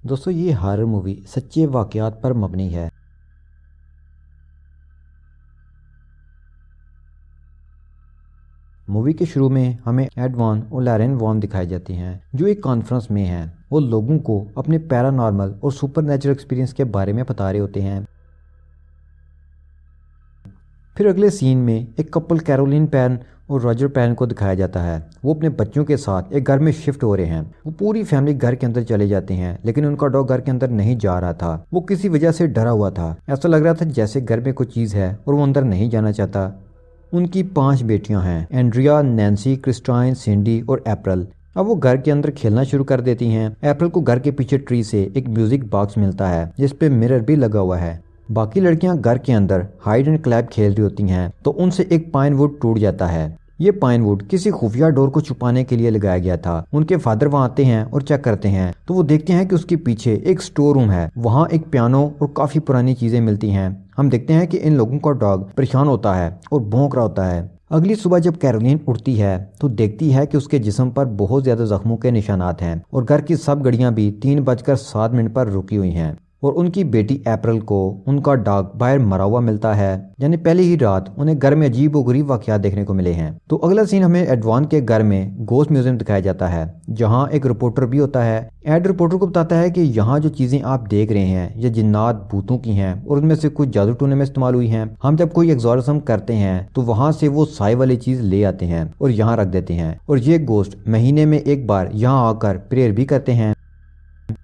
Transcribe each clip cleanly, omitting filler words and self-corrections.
दोस्तों ये horror movie सच्चे वाक़यात पर मबनी है। मूवी के शुरू में हमें एड वॉन और लॉरेन वॉन दिखाई जाती हैं जो एक कॉन्फ्रेंस में हैं। वो लोगों को अपने पैरानॉर्मल और सुपरनैचुरल एक्सपीरियंस के बारे में बता रहे होते हैं। फिर अगले सीन में एक कपल कैरोलिन पैन और रॉजर पैन को दिखाया जाता है। वो अपने बच्चों के साथ एक घर में शिफ्ट हो रहे हैं। वो पूरी फैमिली घर के अंदर चले जाते हैं, लेकिन उनका डॉग घर के अंदर नहीं जा रहा था। वो किसी वजह से डरा हुआ था। ऐसा लग रहा था जैसे घर में कोई चीज़ है और वो अंदर नहीं जाना चाहता। उनकी 5 बेटियां हैं, एंड्रिया, नैन्सी, क्रिस्टाइन, सिंडी और अप्रैल। अब वो घर के अंदर खेलना शुरू कर देती हैं। अप्रैल को घर के पीछे ट्री से एक म्यूजिक बॉक्स मिलता है जिसपे मिरर भी लगा हुआ है। बाकी लड़कियां घर के अंदर हाइड एंड क्लैप खेल रही होती हैं तो उनसे एक पाइन वुड टूट जाता है। ये पाइन वुड किसी खुफिया डोर को छुपाने के लिए लगाया गया था। उनके फादर वहाँ आते हैं और चेक करते हैं तो वो देखते हैं कि उसके पीछे एक स्टोर रूम है। वहाँ एक पियानो और काफी पुरानी चीजें मिलती हैं। हम देखते हैं कि इन लोगों का डॉग परेशान होता है और भौंक रहा होता है। अगली सुबह जब कैरोलिन उठती है तो देखती है कि उसके जिस्म पर बहुत ज्यादा जख्मों के निशानात हैं और घर की सब घड़ियां भी 3:07 पर रुकी हुई हैं। और उनकी बेटी अप्रैल को उनका डॉग बाहर मरा हुआ मिलता है, यानी पहले ही रात उन्हें घर में अजीब और गरीब वाकयात देखने को मिले हैं। तो अगला सीन हमें एडवान के घर में गोस्ट म्यूजियम दिखाया जाता है जहां एक रिपोर्टर भी होता है। एड रिपोर्टर को बताता है कि यहाँ जो चीजें आप देख रहे हैं ये जिन्नात भूतों की हैं और उनमें से कुछ जादू टूने में इस्तेमाल हुई हैं। हम जब कोई एग्जॉर्सिज्म करते हैं तो वहां से वो साई वाली चीज ले आते हैं और यहाँ रख देते हैं और ये गोस्ट महीने में एक बार यहाँ आकर प्रेयर भी करते हैं।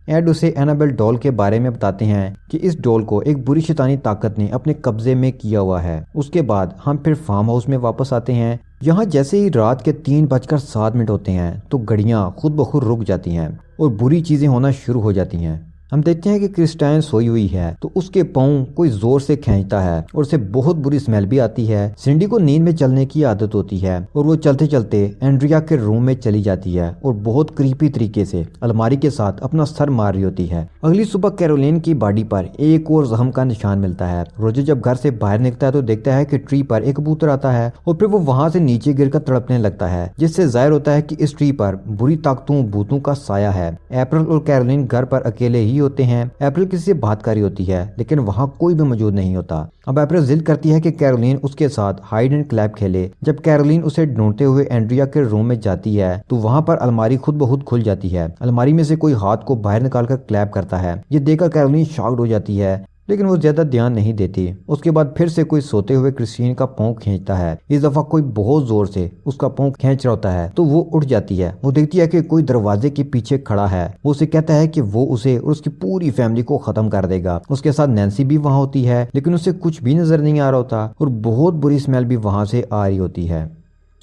एड उसे एनाबेल डॉल के बारे में बताते हैं कि इस डॉल को एक बुरी शैतानी ताकत ने अपने कब्जे में किया हुआ है। उसके बाद हम फिर फार्म हाउस में वापस आते हैं। यहाँ जैसे ही रात के 3:07 होते हैं तो घड़ियां खुद ब खुद रुक जाती हैं और बुरी चीजें होना शुरू हो जाती हैं। हम देखते हैं कि क्रिस्टाइन सोई हुई है तो उसके पाँव कोई जोर से खींचता है और उसे बहुत बुरी स्मेल भी आती है। सिंडी को नींद में चलने की आदत होती है और वो चलते चलते एंड्रिया के रूम में चली जाती है और बहुत क्रीपी तरीके से अलमारी के साथ अपना सर मार रही होती है। अगली सुबह कैरोलिन की बॉडी पर एक और जख्म का निशान मिलता है। रोजर जब घर से बाहर निकलता है तो देखता है कि ट्री पर एक कबूतर आता है और फिर वो वहां से नीचे गिरकर तड़पने लगता है, जिससे जाहिर होता है कि इस ट्री पर बुरी ताकतों भूतों का साया है। अप्रैल और कैरोलिन घर पर अकेले ही होते हैं। अप्रैल किसी से बात कर रही होती है लेकिन वहां कोई भी मौजूद नहीं होता। अब अप्रैल जिद करती है कि कैरोलिन उसके साथ हाइड एंड क्लैप खेले। जब कैरोलिन उसे ढूंढते हुए एंड्रिया के रूम में जाती है तो वहां पर अलमारी खुद ब खुद खुल जाती है। अलमारी में से कोई हाथ को बाहर निकालकर क्लैप करता है। ये देखकर कैरोलिन शॉक्ड हो जाती है लेकिन वो ज्यादा ध्यान नहीं देती। उसके बाद फिर से कोई सोते हुए क्रिस्टीन का पाँव खींचता है। इस दफा कोई बहुत जोर से उसका पाँव खींच रहा होता है तो वो उठ जाती है। वो देखती है कि कोई दरवाजे के पीछे खड़ा है। वो उसे कहता है कि वो उसे और उसकी पूरी फैमिली को खत्म कर देगा। उसके साथ नैन्सी भी वहाँ होती है लेकिन उसे कुछ भी नजर नहीं आ रहा होता और बहुत बुरी स्मेल भी वहाँ से आ रही होती है।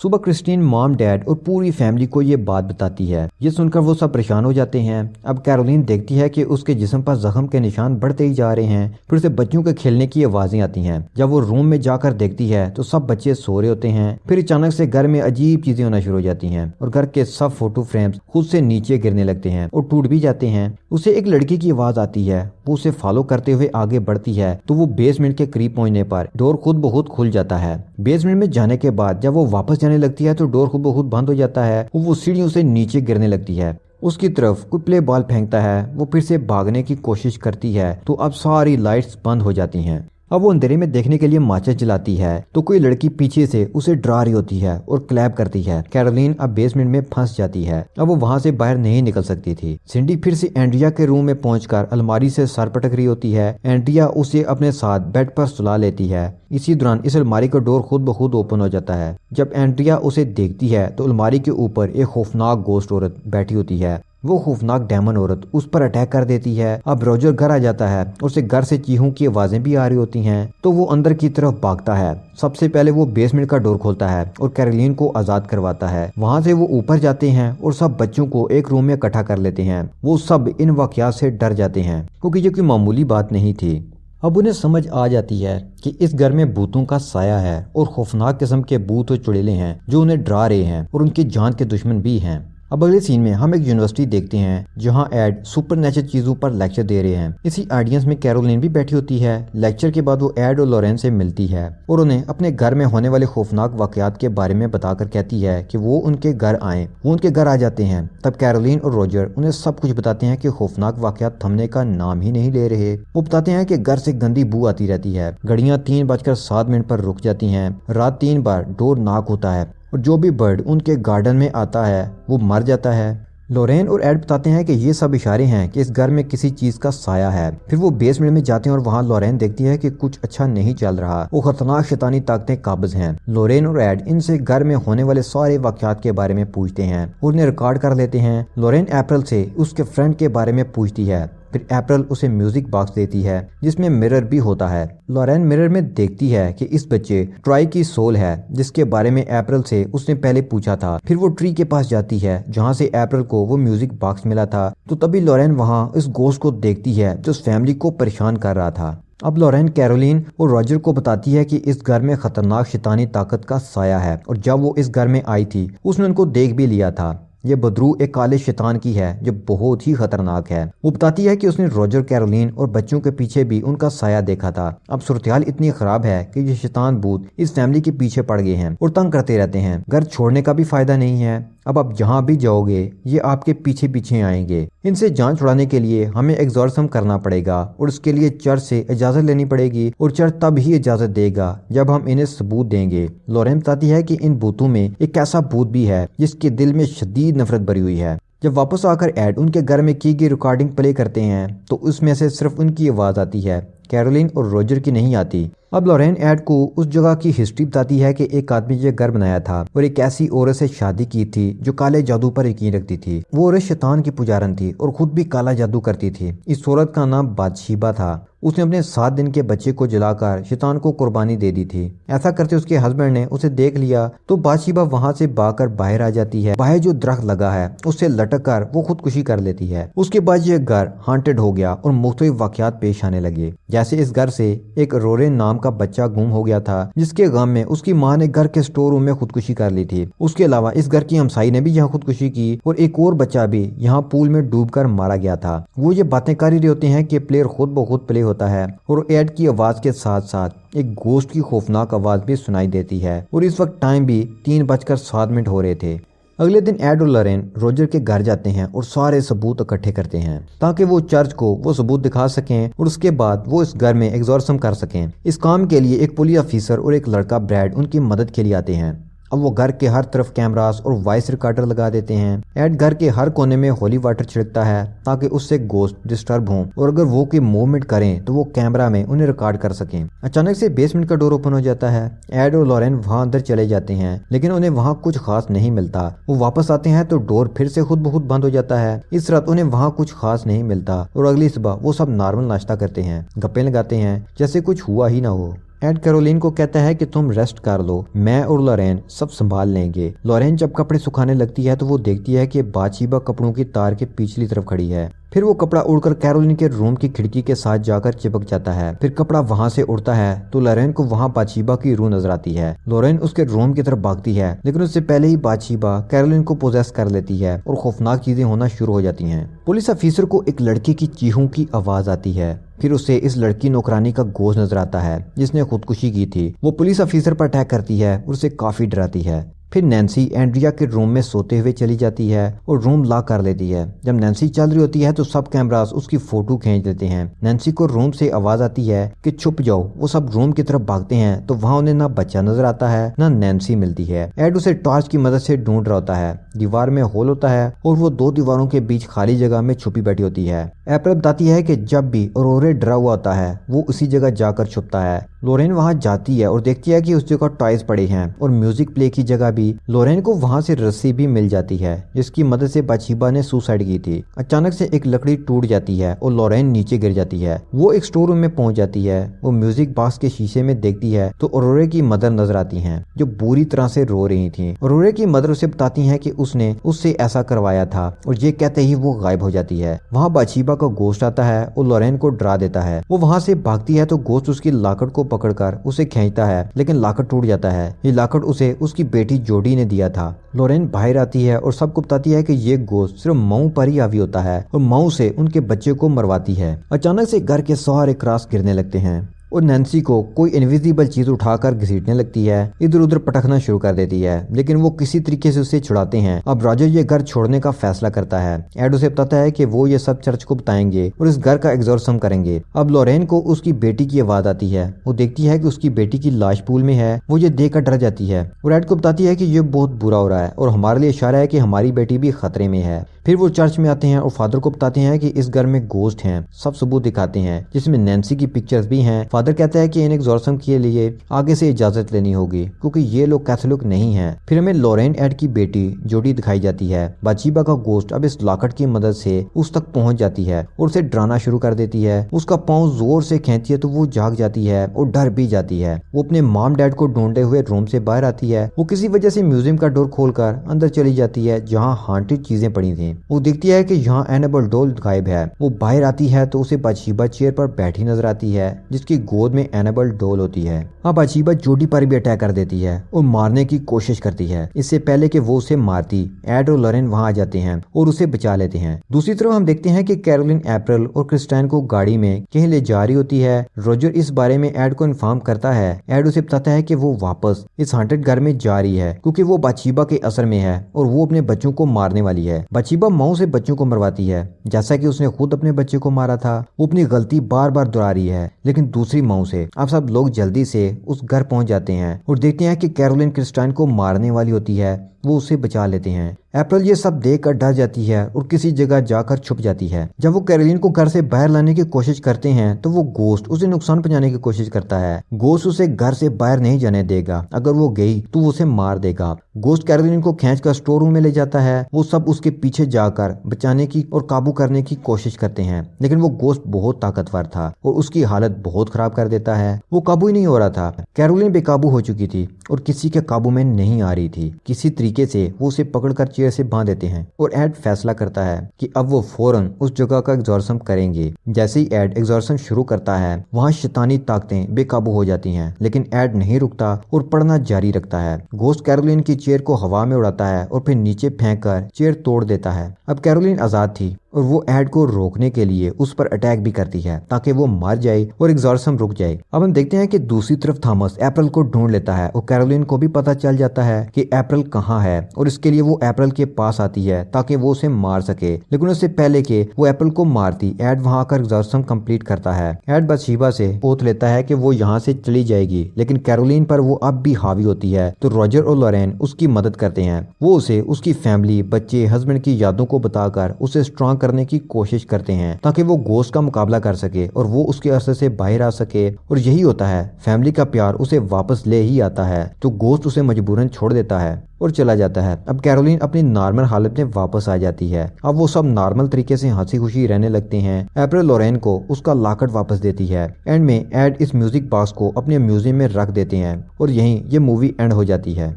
सुबह क्रिस्टीन मॉम, डैड और पूरी फैमिली को ये बात बताती है। ये सुनकर वो सब परेशान हो जाते हैं। अब कैरोलिन देखती है कि उसके जिस्म पर जख्म के निशान बढ़ते ही जा रहे हैं। फिर उसे बच्चों के खेलने की आवाजें आती हैं। जब वो रूम में जाकर देखती है तो सब बच्चे सो रहे होते हैं। फिर अचानक से घर में अजीब चीजें होना शुरू हो जाती हैं और घर के सब फोटो फ्रेम्स खुद से नीचे गिरने लगते हैं और टूट भी जाते हैं। उसे एक लड़की की आवाज आती है। वो उसे फॉलो करते हुए आगे बढ़ती है तो वो बेसमेंट के करीब पहुंचने पर डोर खुद ब खुद खुल जाता है। बेसमेंट में जाने के बाद जब वो वापस जाने लगती है तो डोर खुद ब खुद बंद हो जाता है। वो सीढ़ियों से नीचे गिरने लगती है। उसकी तरफ कोई प्ले बॉल फेंकता है। वो फिर से भागने की कोशिश करती है तो अब सारी लाइट्स बंद हो जाती हैं। अब वो अंधेरे में देखने के लिए माचिस जलाती है तो कोई लड़की पीछे से उसे डरा रही होती है और क्लैप करती है। कैरोलिन अब बेसमेंट में फंस जाती है। अब वो वहां से बाहर नहीं निकल सकती थी। सिंडी फिर से एंड्रिया के रूम में पहुंचकर अलमारी से सर पटक रही होती है। एंड्रिया उसे अपने साथ बेड पर सुला लेती है। इसी दौरान इस अलमारी का डोर खुद ब खुद ओपन हो जाता है। जब एंड्रिया उसे देखती है तो अलमारी के ऊपर एक खौफनाक गोस्ट औरत बैठी होती है। वो खौफनाक डेमन औरत उस पर अटैक कर देती है। अब रोजर घर आ जाता है। उसे घर से चीहों की आवाजें भी आ रही होती हैं तो वो अंदर की तरफ भागता है। सबसे पहले वो बेसमेंट का डोर खोलता है और कैरोलिन को आजाद करवाता है। वहां से वो ऊपर जाते हैं और सब बच्चों को एक रूम में इकट्ठा कर लेते हैं। वो सब इन वाकयात से डर जाते हैं क्योंकि ये कोई मामूली बात नहीं थी। अब उन्हें समझ आ जाती है कि इस घर में भूतों का साया है और खौफनाक किस्म के भूत और चुड़ैलें हैं जो उन्हें डरा रहे हैं और उनकी जान के दुश्मन भी हैं। अब अगले सीन में हम एक यूनिवर्सिटी देखते हैं जहां एड सुपरनेचुरल चीजों पर लेक्चर दे रहे हैं। इसी ऑडियंस में कैरोलिन भी बैठी होती है। लेक्चर के बाद वो एड और लॉरेन से मिलती है और उन्हें अपने घर में होने वाले खौफनाक वाकयात के बारे में बताकर कहती है कि वो उनके घर आए। वो उनके घर आ जाते हैं। तब कैरोलिन और रॉजर उन्हें सब कुछ बताते हैं कि खौफनाक वाकयात थमने का नाम ही नहीं ले रहे। वो बताते हैं कि घर से गंदी बू आती रहती है। घड़ियां 3:07 पर रुक जाती हैं। रात 3 बार डोर नॉक होता है और जो भी बर्ड उनके गार्डन में आता है वो मर जाता है। लॉरेन और एड बताते हैं कि ये सब इशारे हैं कि इस घर में किसी चीज का साया है। फिर वो बेसमेंट में जाते हैं और वहाँ लॉरेन देखती है कि कुछ अच्छा नहीं चल रहा। वो खतरनाक शैतानी ताकतें काबिज हैं। लॉरेन और एड इनसे घर में होने वाले सारे वाकयात के बारे में पूछते हैं और उन्हें रिकॉर्ड कर लेते हैं। लॉरेन अप्रैल से उसके फ्रेंड के बारे में पूछती है। फिर अप्रैल उसे म्यूजिक बॉक्स देती है जिसमें मिरर भी होता है। लॉरेन मिरर में देखती है कि इस बच्चे ट्रॉय की सोल है जिसके बारे में अप्रैल से उसने पहले पूछा था। फिर वो ट्री के पास जाती है जहाँ से अप्रैल को वो म्यूजिक बॉक्स मिला था। तो तभी लॉरेन वहाँ इस गोश्त को देखती है जो उस फैमिली को परेशान कर रहा था। अब लॉरेन कैरोलिन और रॉजर को बताती है कि इस घर में खतरनाक शैतानी ताकत का साया है और जब वो इस घर में आई थी उसने उनको देख भी लिया था। ये बदरू एक काले शैतान की है जो बहुत ही खतरनाक है। वो बताती है कि उसने रॉजर, कैरोलिन और बच्चों के पीछे भी उनका साया देखा था। अब सूरत-ए-हाल इतनी खराब है कि ये शैतान भूत इस फैमिली के पीछे पड़ गए हैं और तंग करते रहते हैं। घर छोड़ने का भी फायदा नहीं है। अब आप जहाँ भी जाओगे ये आपके पीछे पीछे आएंगे। इनसे जान छुड़ाने के लिए हमें एग्जॉर्सम करना पड़ेगा और उसके लिए चर्च से इजाजत लेनी पड़ेगी और चर्च तब ही इजाजत देगा जब हम इन्हें सबूत देंगे। लॉरेन बताती है कि इन भूतों में एक ऐसा भूत भी है जिसके दिल में शदीद नफरत भरी हुई है। जब वापस आकर एड उनके घर में की गई रिकॉर्डिंग प्ले करते हैं तो उसमें से सिर्फ उनकी आवाज आती है, कैरोलिन और रॉजर की नहीं आती। अब लॉरेन एड को उस जगह की हिस्ट्री बताती है कि एक आदमी ये घर बनाया था और एक ऐसी औरत से शादी की थी जो काले जादू पर यकीन रखती थी। वो औरत शैतान की पुजारन थी और खुद भी काला जादू करती थी। इस औरत का नाम बादशीबा था। उसने अपने 7 दिन के बच्चे को जलाकर शैतान को कुर्बानी दे दी थी। ऐसा करते उसके हस्बैंड ने उसे देख लिया तो बादशीबा वहाँ से भागकर बाहर आ जाती है। बाहर जो दरख्त लगा है उससे लटक कर वो खुदकुशी कर लेती है। उसके बाद ये घर हांटेड हो गया और मुख्तलिफ वाकयात पेश आने लगे। जैसे इस घर से एक रोरेन नाम का बच्चा गुम हो गया था जिसके गम में उसकी माँ ने घर के स्टोर रूम में खुदकुशी कर ली थी। उसके अलावा इस घर की हमसाई ने भी यहाँ खुदकुशी की और एक और बच्चा भी यहाँ पूल में डूबकर मारा गया था। वो ये बातें कर ही रहे होते हैं कि प्लेयर खुद ब खुद प्ले होता है और एड की आवाज के साथ साथ एक गोश्त की खौफनाक आवाज भी सुनाई देती है और इस वक्त टाइम भी 3:07 हो रहे थे। अगले दिन एड और लॉरेन रॉजर के घर जाते हैं और सारे सबूत इकट्ठे करते हैं ताकि वो चर्च को वो सबूत दिखा सकें और उसके बाद वो इस घर में एग्जॉर्सम कर सकें। इस काम के लिए एक पुलिस ऑफिसर और एक लड़का ब्रैड उनकी मदद के लिए आते हैं। अब वो घर के हर तरफ कैमरास और वॉइस रिकॉर्डर लगा देते हैं। एड घर के हर कोने में होली वाटर छिड़कता है ताकि उससे गोश्त डिस्टर्ब हों और अगर वो कोई मूवमेंट करें तो वो कैमरा में उन्हें रिकॉर्ड कर सकें। अचानक से बेसमेंट का डोर ओपन हो जाता है। एड और लॉरेन वहाँ अंदर चले जाते हैं लेकिन उन्हें वहाँ कुछ खास नहीं मिलता। वो वापस आते हैं तो डोर फिर से खुद ब खुद बंद हो जाता है। इस रात उन्हें वहाँ कुछ खास नहीं मिलता और अगली सुबह वो सब नॉर्मल नाश्ता करते हैं, गप्पे लगाते हैं जैसे कुछ हुआ ही ना हो। एड कैरोलिन को कहता है कि तुम रेस्ट कर लो, मैं और लॉरेन सब संभाल लेंगे। लॉरेन जब कपड़े सुखाने लगती है तो वो देखती है कि बादशीबा कपड़ों की तार के पिछली तरफ खड़ी है। फिर वो कपड़ा उड़कर कैरोलिन के रूम की खिड़की के साथ जाकर चिपक जाता है। फिर कपड़ा वहाँ से उड़ता है तो लॉरेन को वहाँ बादशीबा की रूह नजर आती है। लॉरेन उसके रूम की तरफ भागती है लेकिन उससे पहले ही बादशीबा कैरोलिन को पोजेस कर लेती है और खौफनाक चीजें होना शुरू हो जाती हैं। पुलिस ऑफिसर को एक लड़की की चीखों की आवाज आती है। फिर उसे इस लड़की नौकरानी का गोश्त नजर आता है जिसने खुदकुशी की थी। वो पुलिस ऑफिसर पर अटैक करती है और उसे काफी डराती है। फिर नैन्सी एंड्रिया के रूम में सोते हुए चली जाती है और रूम लॉक कर लेती है। जब नैन्सी चल रही होती है तो सब कैमरास उसकी फोटो खींच लेते हैं। नैन्सी को रूम से आवाज आती है कि छुप जाओ। वो सब रूम की तरफ भागते हैं तो वहाँ उन्हें ना बच्चा नजर आता है ना नैन्सी मिलती है। एड उसे टॉर्च की मदद से ढूंढ रहा होता है। दीवार में होल होता है और वो 2 दीवारों के बीच खाली जगह में छुपी बैठी होती है। अप्रैल बताती है कि जब भी औरोरे डरा हुआ होता है वो उसी जगह जाकर छुपता है। लॉरेन वहाँ जाती है और देखती है कि उस जगह टॉयज पड़े हैं और म्यूजिक प्ले की जगह भी। लॉरेन को वहाँ से रस्सी भी मिल जाती है जिसकी मदद से बादशीबा ने सुसाइड की थी। अचानक से एक लकड़ी टूट जाती है और लॉरेन नीचे गिर जाती है। वो एक स्टोर रूम में पहुंच जाती है। वो म्यूजिक बॉक्स के शीशे में देखती है तो औरोरे की मदर नजर आती हैं जो बुरी तरह से रो रही थी। औरोरे की मदर उसे बताती है कि उसने उससे ऐसा करवाया था और ये कहते ही वो गायब हो जाती है। वहाँ बादशीबा का गोश्त आता है और लॉरेन को डरा देता है। वो वहाँ से भागती है तो गोश्त उसकी लाकड़ को पकड़कर उसे खींचता है लेकिन लाकड़ टूट जाता है। ये लाकड़ उसे उसकी बेटी जोडी ने दिया था। लॉरेन बाहर आती है और सबको बताती है कि ये गोश्त सिर्फ माऊ पर ही हावी होता है और माऊ से उनके बच्चे को मरवाती है। अचानक से घर के सारे क्रॉस गिरने लगते हैं और नैन्सी को कोई इनविजिबल चीज उठाकर घसीटने लगती है, इधर उधर पटकना शुरू कर देती है, लेकिन वो किसी तरीके से उसे छुड़ाते हैं। अब रॉजर ये घर छोड़ने का फैसला करता है। एड उसे बताता है कि वो ये सब चर्च को बताएंगे और इस घर का एग्जॉर्सम करेंगे। अब लॉरेन को उसकी बेटी की आवाज आती है। वो देखती है कि उसकी बेटी की लाश पूल में है। वो ये देखकर डर जाती है और एड को बताती है कि ये बहुत बुरा हो रहा है और हमारे लिए इशारा है कि हमारी बेटी भी खतरे में है। फिर वो चर्च में आते हैं और फादर को बताते हैं कि इस घर में गोश्त हैं। सब सबूत दिखाते हैं जिसमें नैन्सी की पिक्चर्स भी हैं। फादर कहता है कि इन एग्जॉर्सम के लिए आगे से इजाजत लेनी होगी क्योंकि ये लोग कैथोलिक नहीं हैं। फिर हमें लॉरेन एड की बेटी जोडी दिखाई जाती है। बाथशेबा का गोश्त अब इस लॉकेट की मदद से उस तक पहुंच जाती है और उसे डराना शुरू कर देती है। उसका पाँव जोर से खींचती है तो वो जाग जाती है और डर भी जाती है। वो अपने मॉम डैड को ढूंढते हुए रूम से बाहर आती है। वो किसी वजह से म्यूजियम का डोर खोलकर अंदर चली जाती है जहाँ हांटेड चीजें पड़ी थी। वो देखती है कि यहाँ एनाबेल डॉल गायब है। वो बाहर आती है तो उसे बाथशेबा चेयर पर बैठी नजर आती है जिसकी गोद में एनाबेल डॉल होती है। अब बाथशेबा जोडी पर भी अटैक कर देती है और मारने की कोशिश करती है। इससे पहले कि वो उसे मारती, एड और लॉरेन वहां आ जाते हैं और उसे बचा लेते हैं। दूसरी तरफ हम देखते हैं कि कैरोलिन अप्रैल और क्रिस्टाइन को गाड़ी में कहीं ले जा रही होती है। रॉजर इस बारे में एड को इन्फॉर्म करता है। एड उसे बताता है कि वो वापस इस हांटेड घर में जा रही है क्योंकि वो बाथशेबा के असर में है और वो अपने बच्चों को मारने वाली है। बाथशेबा माऊ से बच्चों को मरवाती है जैसा कि उसने खुद अपने बच्चे को मारा था। वो अपनी गलती बार बार दोहरा रही है लेकिन दूसरी माऊ से। अब सब लोग जल्दी से उस घर पहुंच जाते हैं और देखते हैं कि कैरोलिन क्रिस्टाइन को मारने वाली होती है। वो उसे बचा लेते हैं। अप्रैल ये सब देखकर डर जाती है और किसी जगह जाकर छुप जाती है। जब वो कैरोलिन को घर से बाहर लाने की कोशिश करते हैं तो वो गोश्त उसे नुकसान पहुंचाने की कोशिश करता है। गोश्त उसे घर से बाहर नहीं जाने देगा। अगर वो गई तो उसे मार देगा। गोश्त कैरोलिन को खींचकर स्टोर रूम में ले जाता है। वो सब उसके पीछे जाकर बचाने की और काबू करने की कोशिश करते हैं लेकिन वो गोश्त बहुत ताकतवर था और उसकी हालत बहुत खराब कर देता है। वो काबू ही नहीं हो रहा था। कैरोलिन बेकाबू हो चुकी थी और किसी के काबू में नहीं आ रही थी। किसी तरीके से वो उसे पकड़कर चेयर से बांध देते हैं और एड फैसला करता है कि अब वो फौरन उस जगह का एग्जॉर्सम करेंगे। जैसे ही एड एग्जॉर्सम शुरू करता है वहाँ शैतानी ताकतें बेकाबू हो जाती हैं लेकिन एड नहीं रुकता और पढ़ना जारी रखता है। गोश्त कैरोलिन की चेयर को हवा में उड़ाता है और फिर नीचे फेंककर चेयर तोड़ देता है। अब कैरोलिन आजाद थी और वो एड को रोकने के लिए उस पर अटैक भी करती है ताकि वो मर जाए और एग्जॉर्सम रुक जाए। अब हम देखते हैं कि दूसरी तरफ थॉमस अप्रैल को ढूंढ लेता है और कैरोलिन को भी पता चल जाता है कि अप्रैल कहाँ है और इसके लिए वो अप्रैल के पास आती है ताकि वो उसे मार सके। लेकिन उससे पहले कि वो अप्रैल को मारती, एड वहां आकर एग्जॉर्सम कंप्लीट करता है। एड बाथशेबा से ओथ लेता है कि वो यहाँ से चली जाएगी लेकिन कैरोलिन पर वो अब भी हावी होती है तो रॉजर और लॉरेन उसकी मदद करते हैं। वो उसे उसकी फैमिली, बच्चे, हस्बैंड की यादों को बताकर उसे स्ट्रॉन्ग करने की कोशिश करते हैं ताकि वो गोश्त का मुकाबला कर सके और वो उसके असर से बाहर आ सके। और यही होता है, फैमिली का प्यार उसे वापस ले ही आता है तो गोश्त उसे मजबूरन छोड़ देता है और चला जाता है। अब कैरोलिन अपनी नॉर्मल हालत में वापस आ जाती है। अब वो सब नॉर्मल तरीके से हंसी खुशी रहने लगते हैं। अप्रैल लॉरेन को उसका लॉकेट वापस देती है। एंड में एड इस म्यूजिक बॉक्स को अपने म्यूजियम में रख देते हैं और यहीं ये मूवी एंड हो जाती है।